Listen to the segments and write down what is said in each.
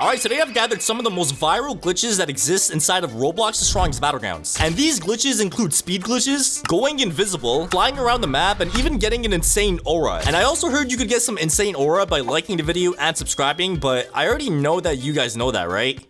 Alright, today I've gathered some of the most viral glitches that exist inside of Roblox The Strongest Battlegrounds. And these glitches include speed glitches, going invisible, flying around the map, and even getting an insane aura. And I also heard you could get some insane aura by liking the video and subscribing, but I already know that you guys know that, right?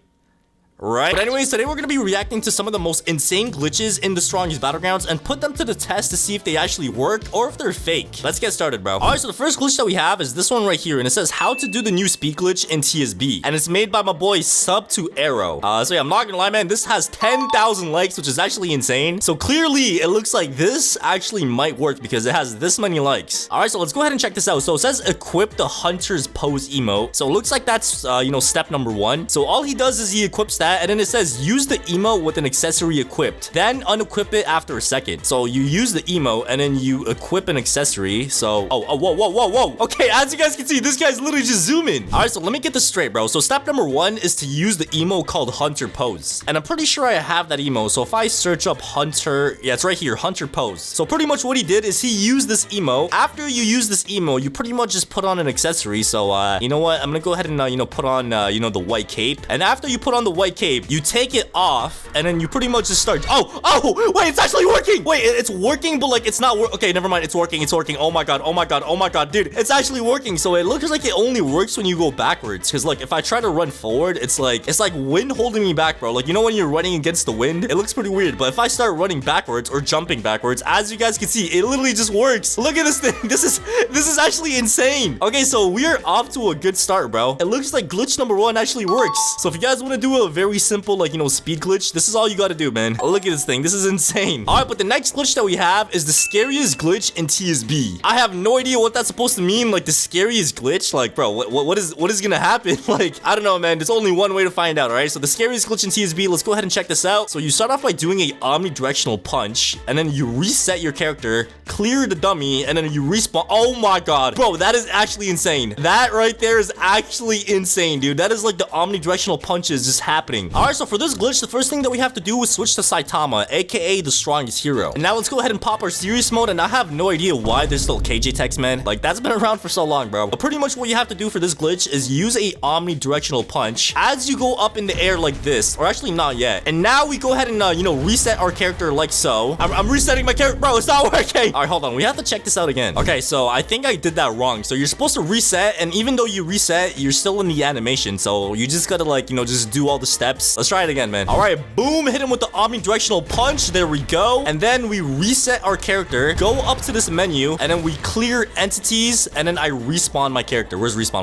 Right? But anyways, today we're going to be reacting to some of the most insane glitches in The Strongest Battlegrounds and put them to the test to see if they actually work or if they're fake. Let's get started, bro. Alright, so the first glitch that we have is this one right here, and it says how to do the new speed glitch in TSB. And it's made by my boy Sub2Arrow. So yeah, I'm not gonna lie, man, this has 10,000 likes, which is actually insane. So clearly, it looks like this actually might work because it has this many likes. Alright, so let's go ahead and check this out. So it says equip the Hunter's Pose emote. So it looks like that's, step number 1. So all he does is he equips that, and then it says use the emote with an accessory equipped, then unequip it after a second. So you use the emote and then you equip an accessory. So whoa. Okay, as you guys can see, this guy's literally just zooming. All right, so let me get this straight, bro. So step number 1 is to use the emote called Hunter Pose, and I'm pretty sure I have that emote. So if I search up Hunter, yeah, it's right here, Hunter Pose. So pretty much what he did is he used this emote. After you use this emote, you pretty much just put on an accessory. So you know what, I'm gonna go ahead and put on the white cape, and after you put on the white cape, you take it off, and then you pretty much just start. Oh, wait, it's actually working. Wait, it's working, but like it's not okay, never mind, it's working. Oh my god, dude, it's actually working. So it looks like it only works when you go backwards, because like if I try to run forward, it's like wind holding me back, bro. Like, you know when you're running against the wind, it looks pretty weird. But if I start running backwards or jumping backwards, as you guys can see, it literally just works. Look at this thing. This is actually insane. Okay, so we are off to a good start, bro. It looks like glitch number 1 actually works. So if you guys want to do a very simple speed glitch, this is all you got to do, man. Look at this thing. This is insane. All right, but the next glitch that we have is the scariest glitch in TSB. I have no idea what that's supposed to mean. Like, the scariest glitch, like, bro, what is gonna happen? Like, I don't know, man. There's only one way to find out. All right, so the scariest glitch in TSB, let's go ahead and check this out. So you start off by doing a omnidirectional punch, and then you reset your character, clear the dummy, and then you respawn. Oh my god, bro, that is actually insane. That right there is actually insane, dude. That is like the omnidirectional punches just happening. All right, so for this glitch, the first thing that we have to do is switch to Saitama, aka the strongest hero. And now let's go ahead and pop our serious mode, and I have no idea why there's still KJ text, man. Like, that's been around for so long, bro. But pretty much what you have to do for this glitch is use a omnidirectional punch as you go up in the air like this, or actually not yet. And now we go ahead and reset our character like so. I'm resetting my character, bro. It's not working. All right, hold on. We have to check this out again. Okay, so I think I did that wrong. So you're supposed to reset, and even though you reset, you're still in the animation. So you just gotta just do all the steps. Let's try it again, man. All right, boom, hit him with the omnidirectional punch. There we go. And then we reset our character, go up to this menu, and then we clear entities, and then I respawn my character. Where's respawn?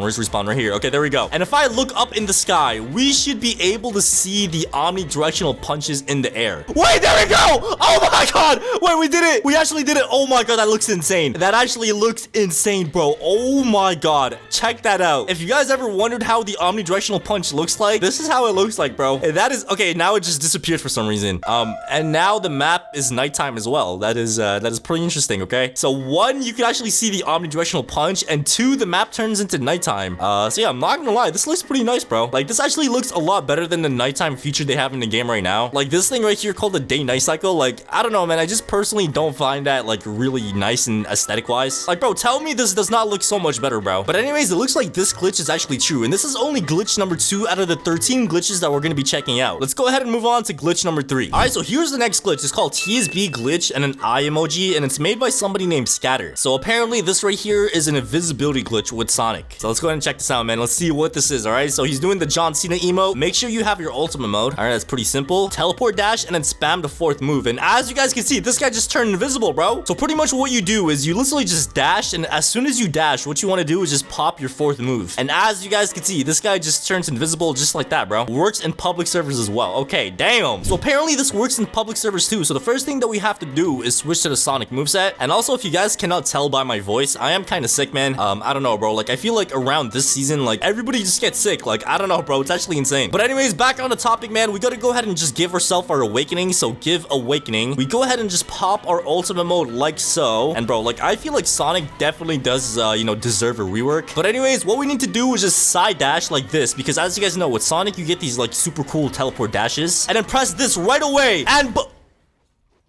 Right here. Okay, there we go. And if I look up in the sky, we should be able to see the omnidirectional punches in the air. Wait, there we go. Oh my god. Wait, we did it. We actually did it. Oh my god, that looks insane. That actually looks insane, bro. Oh my god. Check that out. If you guys ever wondered how the omnidirectional punch looks like, this is how it looks like, bro. And that is okay. Now it just disappeared for some reason. And now the map is nighttime as well. That is pretty interesting. Okay, so 1, you can actually see the omnidirectional punch, and 2, the map turns into nighttime. So yeah, I'm not gonna lie, this looks pretty nice, bro. Like, this actually looks a lot better than the nighttime feature they have in the game right now. Like, this thing right here called the day-night cycle. Like, I don't know, man. I just personally don't find that like really nice and aesthetic wise. Like, bro, tell me this does not look so much better, bro. But anyways, it looks like this glitch is actually true, and this is only glitch number 2 out of the 13 glitches that we're gonna be checking out. Let's go ahead and move on to glitch number 3. All right, so here's the next glitch. It's called TSB glitch and an eye emoji, and it's made by somebody named Scatter. So apparently this right here is an invisibility glitch with Sonic. So let's go ahead and check this out, man. Let's see what this is. All right, so he's doing the John Cena emote. Make sure you have your ultimate mode. All right, that's pretty simple. Teleport dash and then spam the 4th move. And as you guys can see, this guy just turned invisible, bro. So pretty much what you do is you literally just dash, and as soon as you dash, what you want to do is just pop your 4th move. And as you guys can see, this guy just turns invisible just like that, bro. Works in public servers as well. Okay, damn. So apparently this works in public servers too. So the first thing that we have to do is switch to the Sonic moveset. And also, if you guys cannot tell by my voice, I am kind of sick, man. I don't know, bro. Like, I feel like around this season, like, everybody just gets sick. Like, I don't know, bro. It's actually insane. But anyways, back on the topic, man, we gotta go ahead and just give ourselves our awakening. So give awakening. We go ahead and just pop our ultimate mode like so. And bro, like, I feel like Sonic definitely does, deserve a rework. But anyways, what we need to do is just side dash like this, because as you guys know, with Sonic, you get these like super cool teleport dashes. And then press this right away. And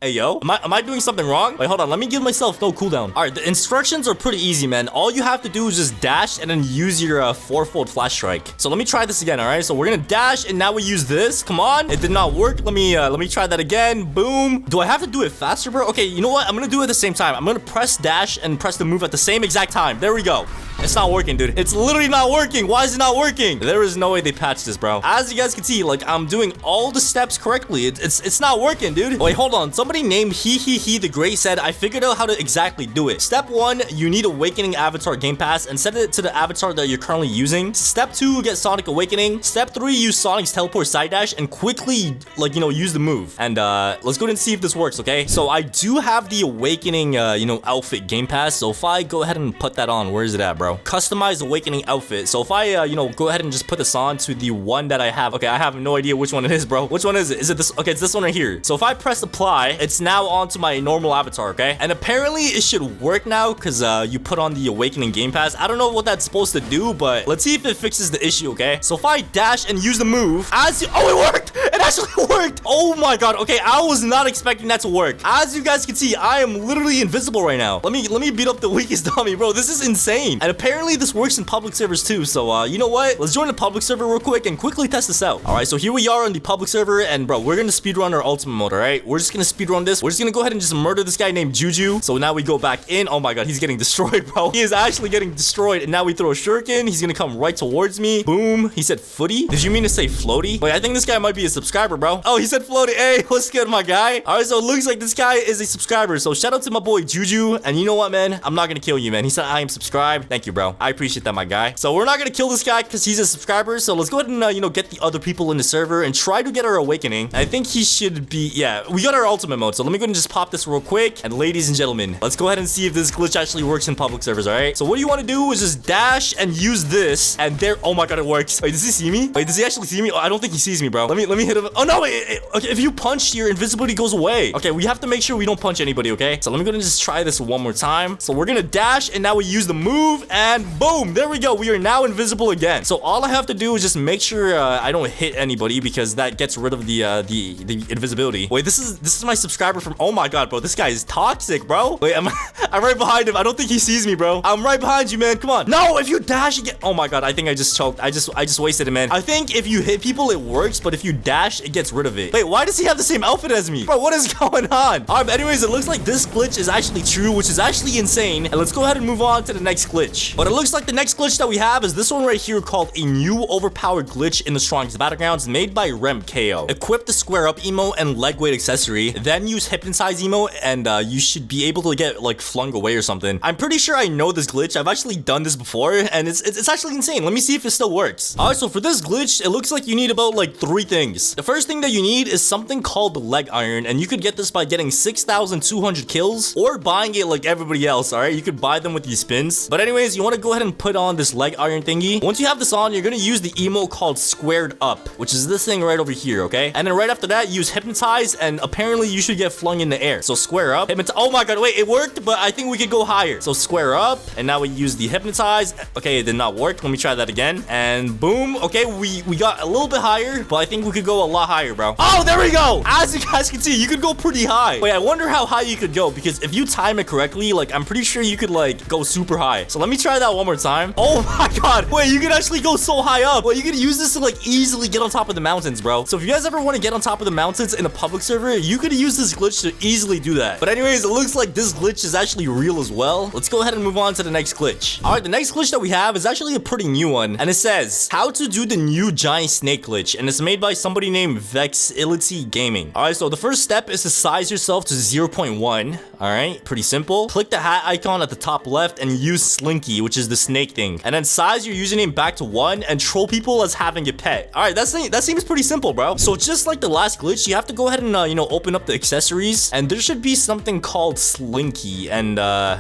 Hey, yo, am I doing something wrong? Wait, hold on. Let me give myself no cooldown. All right, the instructions are pretty easy, man. All you have to do is just dash and then use your fourfold flash strike. So let me try this again, all right? So we're gonna dash and now we use this. Come on. It did not work. Let me try that again. Boom. Do I have to do it faster, bro? Okay, you know what? I'm gonna do it at the same time. I'm gonna press dash and press the move at the same exact time. There we go. It's not working, dude. It's literally not working. Why is it not working? There is no way they patched this, bro. As you guys can see, like, I'm doing all the steps correctly. It's not working, dude. Wait, hold on. Somebody named He the Great said, I figured out how to exactly do it. Step 1, you need Awakening Avatar Game Pass and set it to the avatar that you're currently using. Step 2, get Sonic Awakening. Step 3, use Sonic's Teleport Side Dash and quickly, like, you know, use the move. And let's go ahead and see if this works, okay? So I do have the Awakening, you know, outfit Game Pass. So if I go ahead and put that on, where is it at, bro? Customize Awakening outfit. So if I, you know, go ahead and just put this on to the one that I have. Okay, I have no idea which one it is, bro. Which one is it? Is it this? Okay, it's this one right here. So if I press apply, it's now onto my normal avatar, okay? And apparently it should work now because you put on the Awakening Game Pass. I don't know what that's supposed to do, but let's see if it fixes the issue, okay? So if I dash and use the move, oh, it worked! It actually worked! Oh my god, okay, I was not expecting that to work. As you guys can see, I am literally invisible right now. Let me beat up the weakest dummy, bro. This is insane. And apparently this works in public servers too. So you know what? Let's join the public server real quick and quickly test this out. All right, so here we are on the public server, and bro, we're gonna speedrun our ultimate mode. All right, we're just gonna speedrun this. We're just gonna go ahead and just murder this guy named Juju. So now we go back in. Oh my god, he's getting destroyed, bro. He is actually getting destroyed. And now we throw a shuriken. He's gonna come right towards me. Boom. He said footy. Did you mean to say floaty? Wait, I think this guy might be a subscriber, bro. Oh, he said floaty. Hey, what's good, my guy? All right, so it looks like this guy is a subscriber. So shout out to my boy Juju. And you know what, man? I'm not gonna kill you, man. He said I am subscribed. Thank you, bro. I appreciate that, my guy. So we're not gonna kill this guy because he's a subscriber. So let's go ahead and you know, get the other people in the server and try to get our awakening. I think he should be, yeah, we got our ultimate mode. So let me go ahead and just pop this real quick. And ladies and gentlemen, let's go ahead and see if this glitch actually works in public servers. All right, so what you want to do is just dash and use this, and there, oh my god, it works. Wait, does he see me? Wait, does he actually see me? Oh, I don't think he sees me, bro. Let me hit him. Oh no, wait, okay, if you punch, your invisibility goes away. Okay, we have to make sure we don't punch anybody, okay? So let me go ahead and just try this one more time. So we're gonna dash, and now we use the move, and boom, there we go. We are now invisible again. So all I have to do is just make sure I don't hit anybody, because that gets rid of the invisibility. Wait, this is my subscriber from, oh my god, bro, this guy is toxic, bro. Wait, I'm right behind him. I don't think he sees me, bro. I'm right behind you, man. Come on. No, if you dash again, oh my god, I think I just choked. I just wasted it, man. I think if you hit people, it works, but if you dash, it gets rid of it. Wait, why does he have the same outfit as me? Bro, what is going on? All right, but anyways, it looks like this glitch is actually true, which is actually insane. And let's go ahead and move on to the next glitch. But it looks like the next glitch that we have is this one right here, called a new overpowered glitch in the strongest battlegrounds, made by RemKO. Equip the square up emote and leg weight accessory, then use hypnotize emote, and you should be able to get like flung away or something. I'm pretty sure I know this glitch. I've actually done this before, and it's actually insane. Let me see if it still works. All right, so for this glitch, it looks like you need about like 3 things. The first thing that you need is something called the leg iron, and you could get this by getting 6,200 kills or buying it like everybody else. All right, you could buy them with these spins. But anyways, you want to go ahead and put on this leg iron thingy. Once you have this on, you're gonna use the emote called squared up, which is this thing right over here, okay? And then right after that, use hypnotize, and apparently you should get flung in the air. So square up, oh my god, wait, it worked, but I think we could go higher. So square up, and now we use the hypnotize. Okay, it did not work. Let me try that again, and boom. Okay, we got a little bit higher, but I think we could go a lot higher, bro. Oh, there we go. As you guys can see, you could go pretty high. Wait, I wonder how high you could go, because if you time it correctly, like, I'm pretty sure you could like go super high. So let me try that one more time. Oh my god, wait, you could actually go so high up. Well, you could use this to like easily get on top of the mountains, bro. So if you guys ever want to get on top of the mountains in a public server, you could use this glitch to easily do that. But anyways, it looks like this glitch is actually real as well. Let's go ahead and move on to the next glitch. All right, the next glitch that we have is actually a pretty new one, and it says how to do the new giant snake glitch, and it's made by somebody named Vexility Gaming. All right, so the first step is to size yourself to 0.1. All right, pretty simple. Click the hat icon at the top left and use Slinky, which is the snake thing, and then size your username back to 1 and troll people as having a pet. All right, that seems pretty simple, bro. So just like the last glitch, you have to go ahead and you know, open up the accessories, and there should be something called Slinky, and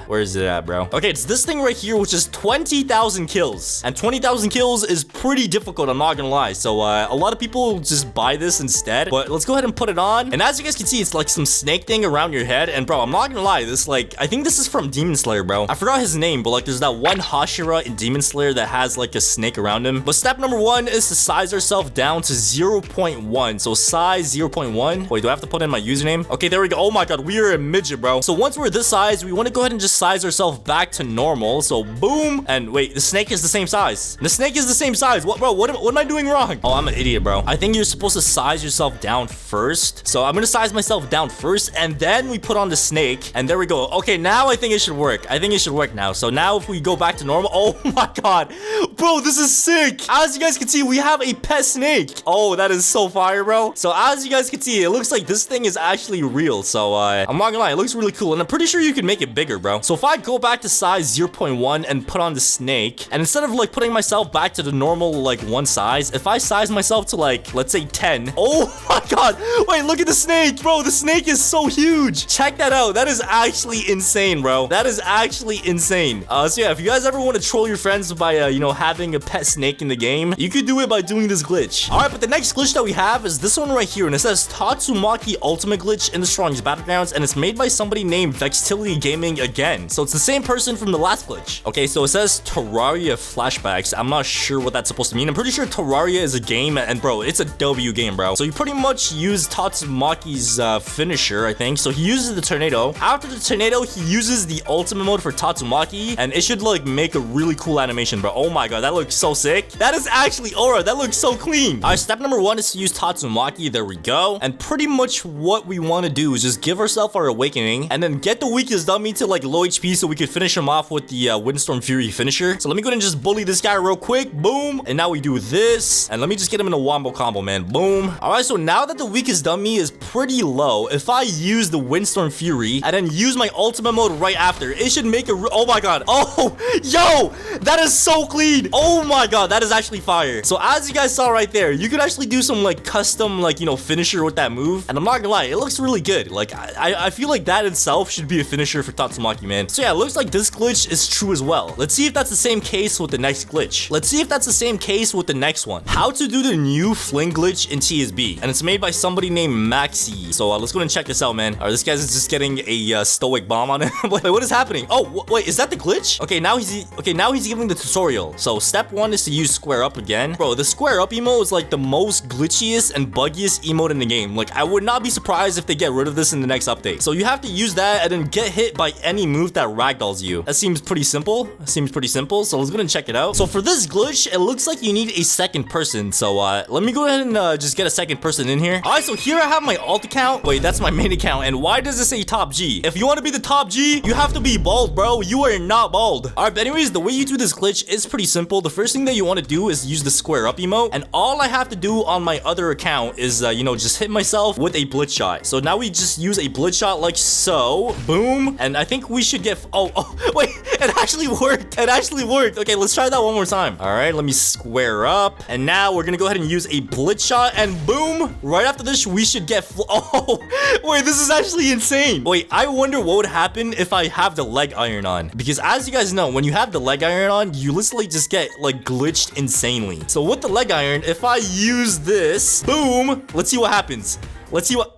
where is it at, bro? Okay, it's this thing right here, which is 20,000 kills, and 20,000 kills is pretty difficult, I'm not gonna lie. So a lot of people just buy this instead, but let's go ahead and put it on. And as you guys can see, it's like some snake thing around your head, and bro, I'm not gonna lie, this, like, I think this is from Demon Slayer, bro. I forgot his name, but like there's that one Hashira in Demon Slayer that has like a snake around him. But step number 1 is to size ourselves down to 0.1. So size 0.1. Wait, do I have to put in my username? Okay, there we go. Oh my god, we are a midget, bro. So once we're this size, we want to go ahead and just size ourselves back to normal. So boom. And wait, the snake is the same size. The snake is the same size. What, bro? What am I doing wrong? Oh, I'm an idiot, bro. I think you're supposed to size yourself down first. So I'm gonna size myself down first, and then we put on the snake. And there we go. Okay, now I think it should work. I think it should work now. So now if we go back to normal, oh my god, bro, this is sick. As you guys can see, we have a pet snake. Oh, that is so fire, bro. So as you guys can see, it looks like this thing is actually real. So I'm not gonna lie, it looks really cool, and I'm pretty sure you can make it bigger, bro. So if I go back to size 0.1 and put on the snake, and instead of like putting myself back to the normal like one size, if I size myself to like, let's say 10, oh my god, wait, look at the snake, bro. The snake is so huge. Check that out. That is actually insane, bro. That is actually insane. So yeah, if you guys ever want to troll your friends by you know, having a pet snake in the game, you could do it by doing this glitch. All right, but the next glitch that we have is this one right here, and it says Tatsumaki Ultimate Glitch in the Strongest Battlegrounds, and it's made by somebody named Vextility Gaming again. So it's the same person from the last glitch. Okay, so it says Terraria Flashbacks. I'm not sure what that's supposed to mean. I'm pretty sure Terraria is a game, and bro, it's a W game, bro. So you pretty much use Tatsumaki's finisher, I think. So he uses the tornado. After the tornado, he uses the ultimate mode for Tatsumaki, and it should like make a really cool animation, bro. Oh my god, that looks so sick. That is actually aura. That looks so clean. All right, step number 1 is to use Tatsumaki. There we go. And pretty much what we want to do is just give ourselves our awakening, and then get the weakest dummy to like low HP so we could finish him off with the Windstorm Fury finisher. So let me go ahead and just bully this guy real quick. Boom. And now we do this, and let me just get him in a wombo combo, man. Boom. All right, so now that the weakest dummy is pretty low, if I use the Windstorm Fury and then use my ultimate mode right after, it should make a oh my god. Oh, yo, that is so clean. Oh my god, that is actually fire. So as you guys saw right there, you could actually do some like custom like, you know, finisher with that move, and I'm not gonna lie, it looks really good. Like I feel like that itself should be a finisher for Tatsumaki, man. So yeah, it looks like this glitch is true as well. Let's see if that's the same case with the next glitch. Let's see if that's the same case with the next one. How to do the new fling glitch in TSB, and it's made by somebody named Maxi. So let's go and check this out, man. All right, this guy's just getting a stoic bomb on him. Wait, what is happening? Oh, wait, is that the glitch? Okay, now he's giving the tutorial. So step 1 is to use square up again. Bro, the square up emote is like the most glitchiest and buggiest emote in the game. Like, I would not be surprised if they get rid of this in the next update. So you have to use that and then get hit by any move that ragdolls you. That seems pretty simple. So let's go and check it out. So for this glitch, it looks like you need a second person. So let me go ahead and just get a second person in here. All right, so here I have my alt account. Wait, that's my main account. And why does it say top G? If you want to be the top G, you have to be bald, bro. You are not bald. All right, but anyways, the way you do this glitch is pretty simple. The first thing that you want to do is use the square up emote, and all I have to do on my other account is you know, just hit myself with a blitz shot. So now we just use a blitz shot like so. Boom. And I think we should get oh wait, it actually worked. It actually worked. Okay, let's try that one more time. All right, let me square up, and now we're gonna go ahead and use a blitz shot, and boom, right after this we should get oh wait, this is actually insane. Wait, I wonder what would happen if I have the leg iron on, because as you guys know, when you have the leg iron on, you literally just get like glitched insanely. So with the leg iron, if I use this, boom, let's see what happens. Let's see what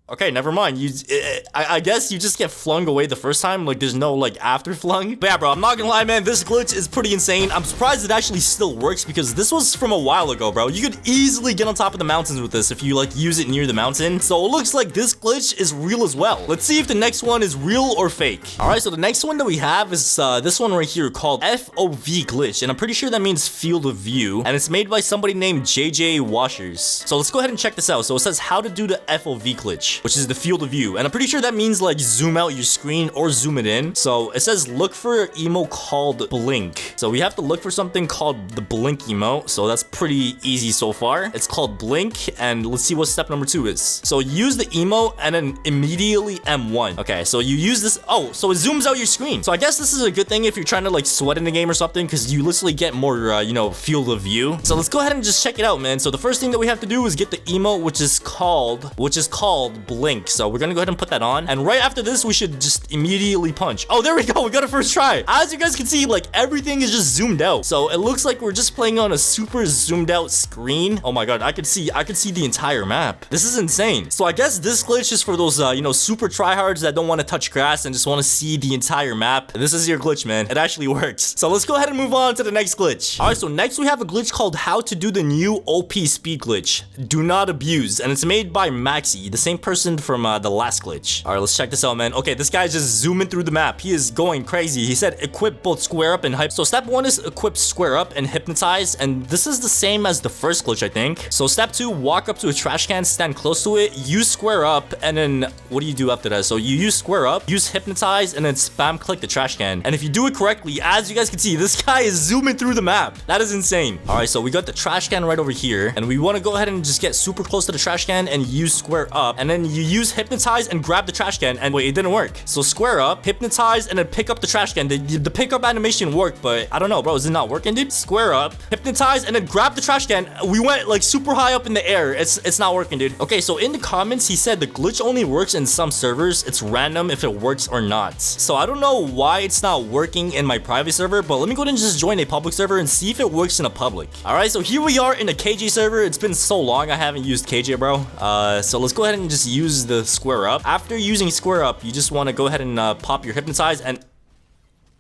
Okay, never mind. I guess you just get flung away the first time. Like, there's no, like, after flung. But yeah, bro, I'm not gonna lie, man. This glitch is pretty insane. I'm surprised it actually still works because this was from a while ago, bro. You could easily get on top of the mountains with this if you, like, use it near the mountain. So it looks like this glitch is real as well. Let's see if the next one is real or fake. All right, so the next one that we have is this one right here called FOV glitch. And I'm pretty sure that means field of view. And it's made by somebody named JJ Washers. So let's go ahead and check this out. So it says how to do the FOV glitch, which is the field of view, and I'm pretty sure that means like zoom out your screen or zoom it in. So it says look for an emote called blink. So we have to look for something called the blink emote. So that's pretty easy so far. It's called blink, and let's see what step number 2 is. So use the emote and then immediately M1. Okay, so you use this. Oh, so it zooms out your screen. So I guess this is a good thing if you're trying to like sweat in the game or something, because you literally get more you know, field of view. So let's go ahead and just check it out, man. So the first thing that we have to do is get the emote, which is called blink. So we're gonna go ahead and put that on. And right after this, we should just immediately punch. Oh, there we go. We got a first try. As you guys can see, like everything is just zoomed out. So it looks like we're just playing on a super zoomed out screen. Oh my god, I could see the entire map. This is insane. So I guess this glitch is for those you know, super tryhards that don't want to touch grass and just want to see the entire map. This is your glitch, man. It actually works. So let's go ahead and move on to the next glitch. All right, so next we have a glitch called how to do the new OP speed glitch. Do not abuse, and it's made by Maxi, the same person from the last glitch. All right, let's check this out, man. Okay, this guy's just zooming through the map. He is going crazy. He said equip both square up and hype. So step 1 is equip square up and hypnotize, and this is the same as the first glitch, I think. So step 2, walk up to a trash can, stand close to it, use square up, and then what do you do after that? So you use square up, use hypnotize, and then spam click the trash can. And if you do it correctly, as you guys can see, this guy is zooming through the map. That is insane. All right, so we got the trash can right over here, and we want to go ahead and just get super close to the trash can and use square up, and then you use hypnotize and grab the trash can. And wait, it didn't work. So square up, hypnotize, and then pick up the trash can. The pickup animation worked, but I don't know, bro. Is it not working, dude? Square up, hypnotize, and then grab the trash can. We went like super high up in the air. It's not working, dude. Okay, so in the comments, he said the glitch only works in some servers. It's random if it works or not. So I don't know why it's not working in my private server, but let me go ahead and just join a public server and see if it works in a public. All right, so here we are in a KJ server. It's been so long I haven't used KJ, bro. So let's go ahead and just use the square up. After using square up, you just want to go ahead and pop your hypnotize and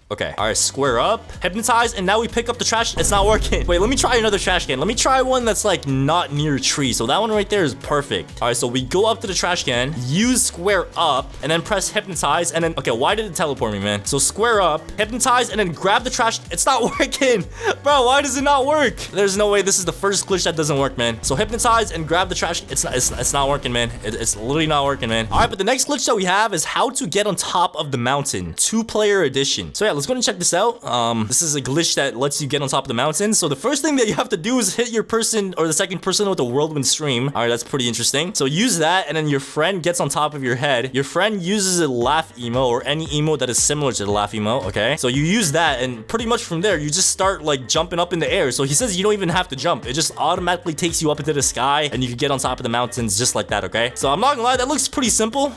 okay. All right, square up, hypnotize, and now we pick up the trash. It's not working. Wait, let me try another trash can. Let me try one that's like not near a tree. So that one right there is perfect. All right, so we go up to the trash can, use square up, and then press hypnotize, and then, okay, why did it teleport me, man? So square up, hypnotize, and then grab the trash. It's not working. Bro, why does it not work? There's no way this is the first glitch that doesn't work, man. So hypnotize and grab the trash. It's not working, man. It's literally not working, man. All right, but the next glitch that we have is how to get on top of the mountain, 2-player edition. So yeah, let's go and check this out. This is a glitch that lets you get on top of the mountain. So the first thing that you have to do is hit your person or the second person with a whirlwind stream. All right, that's pretty interesting. So use that, and then your friend gets on top of your head. Your friend uses a laugh emo or any emo that is similar to the laugh emo. Okay, so you use that, and pretty much from there you just start like jumping up in the air. So he says you don't even have to jump. It just automatically takes you up into the sky, and you can get on top of the mountains just like that. Okay, so I'm not gonna lie, that looks pretty simple.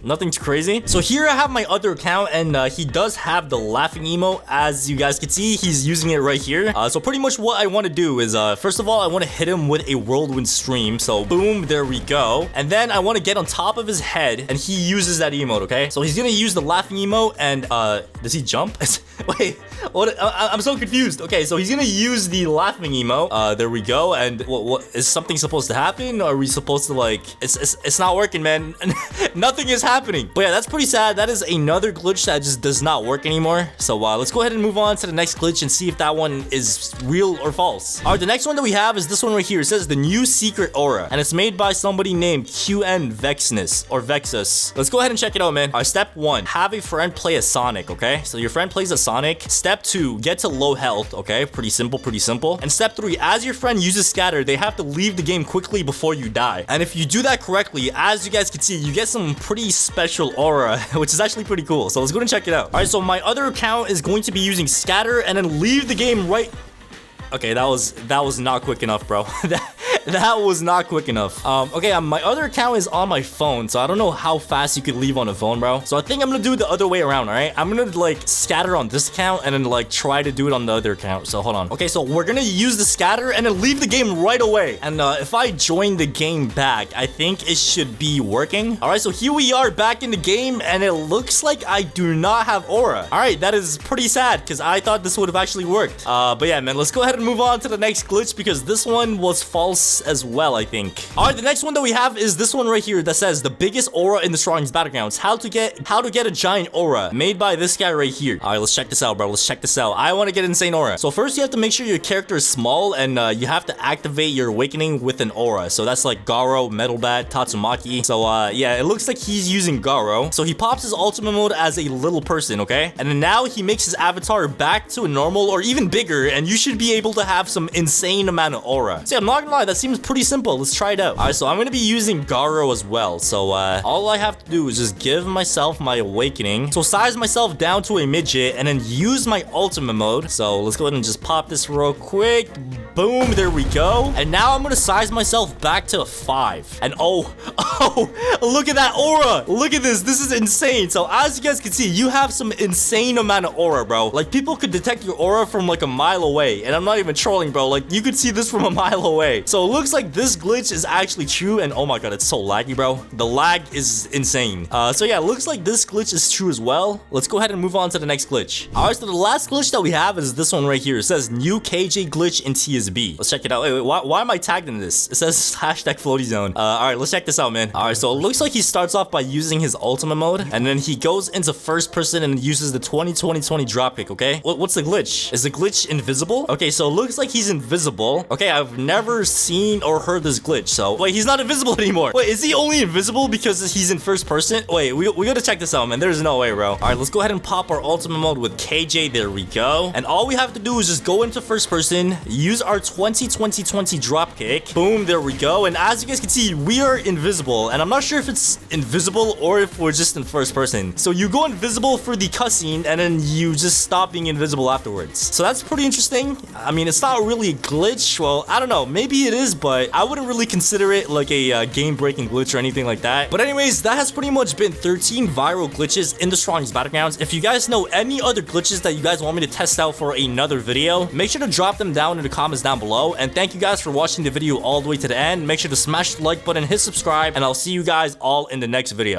Nothing too crazy. So here I have my other account, and he does have the laughing emo. As you guys can see, he's using it right here. So pretty much what I want to do is first of all, I want to hit him with a whirlwind stream. So boom, there we go. And then I want to get on top of his head, and he uses that emote. Okay, so he's gonna use the laughing emote, and does he jump? Wait, what? I'm so confused. Okay, so he's gonna use the laughing emote. There we go. And what is something supposed to happen? Are we supposed to like? It's not working, man. Nothing is happening. But yeah, that's pretty sad. That is another glitch that just does not work anymore. So let's go ahead and move on to the next glitch and see if that one is real or false. All right, the next one that we have is this one right here. It says the new secret aura, and it's made by somebody named QN Vexness or Vexus. Let's go ahead and check it out, man. All right, step 1, have a friend play a Sonic. Okay, so your friend plays a Sonic. Step 2, get to low health. Okay, pretty simple, pretty simple. And step 3, as your friend uses scatter, they have to leave the game quickly before you die. And if you do that correctly, as you guys can see, you get some pretty special aura, which is actually pretty cool. So let's go and check it out. All right, so my other account is going to be using scatter and then leave the game right. Okay, that was not quick enough, bro. That was not quick enough. Okay, my other account is on my phone, so I don't know how fast you could leave on a phone, bro. So I think I'm gonna do it the other way around, all right? I'm gonna like scatter on this account and then like try to do it on the other account. So hold on. Okay, so we're gonna use the scatter and then leave the game right away. And if I join the game back, I think it should be working. All right, so here we are back in the game, and it looks like I do not have aura. All right, that is pretty sad because I thought this would have actually worked. But yeah, man, let's go ahead and move on to the next glitch because this one was false as well, I think. All right, the next one that we have is this one right here that says the biggest aura in the strongest battlegrounds. How to get a giant aura, made by this guy right here. All right, let's check this out, bro. Let's check this out. I want to get insane aura. So first you have to make sure your character is small, and you have to activate your awakening with an aura. So that's like Garo, Metal Bat, Tatsumaki. So yeah, it looks like he's using Garo. So he pops his ultimate mode as a little person, okay? And then now he makes his avatar back to a normal or even bigger, and you should be able to have some insane amount of aura. See, I'm not gonna lie, that seems seems pretty simple. Let's try it out. All right, so I'm gonna be using Garo as well. So all I have to do is just give myself my awakening. So size myself down to a midget and then use my ultimate mode. So let's go ahead and just pop this real quick. Boom, there we go. And now I'm gonna size myself back to a 5. And oh, look at that aura. Look at this. This is insane. So as you guys can see, you have some insane amount of aura, bro. Like, people could detect your aura from like a mile away. And I'm not even trolling, bro. Like, you could see this from a mile away. So it looks like this glitch is actually true. And oh my god, it's so laggy, bro. The lag is insane. So yeah, it looks like this glitch is true as well. Let's go ahead and move on to the next glitch. All right, so the last glitch that we have is this one right here. It says new KJ glitch in TSB. Let's check it out. Wait, why am I tagged in this? It says hashtag floaty zone. All right, let's check this out, man. All right, so it looks like he starts off by using his ultimate mode, and then he goes into first person and uses the 20-20-20 dropkick, okay? What's the glitch? Is the glitch invisible? Okay, so it looks like he's invisible. Okay, I've never seen or heard this glitch. So wait, he's not invisible anymore. Wait, is he only invisible because he's in first person? Wait, we gotta check this out, man. There's no way, bro. All right, let's go ahead and pop our ultimate mode with KJ. There we go. And all we have to do is just go into first person, use our 20-20-20 dropkick. Boom, there we go. And as you guys can see, we are invisible. And I'm not sure if it's invisible or if we're just in first person. So you go invisible for the cutscene and then you just stop being invisible afterwards. So that's pretty interesting. I mean, it's not really a glitch. Well, I don't know. Maybe it is, but I wouldn't really consider it like a game-breaking glitch or anything like that. But anyways, that has pretty much been 13 viral glitches in the Strongest Battlegrounds. If you guys know any other glitches that you guys want me to test out for another video, make sure to drop them down in the comments down below. And thank you guys for watching the video all the way to the end. Make sure to smash the like button, hit subscribe, and I'll see you guys all in the next video.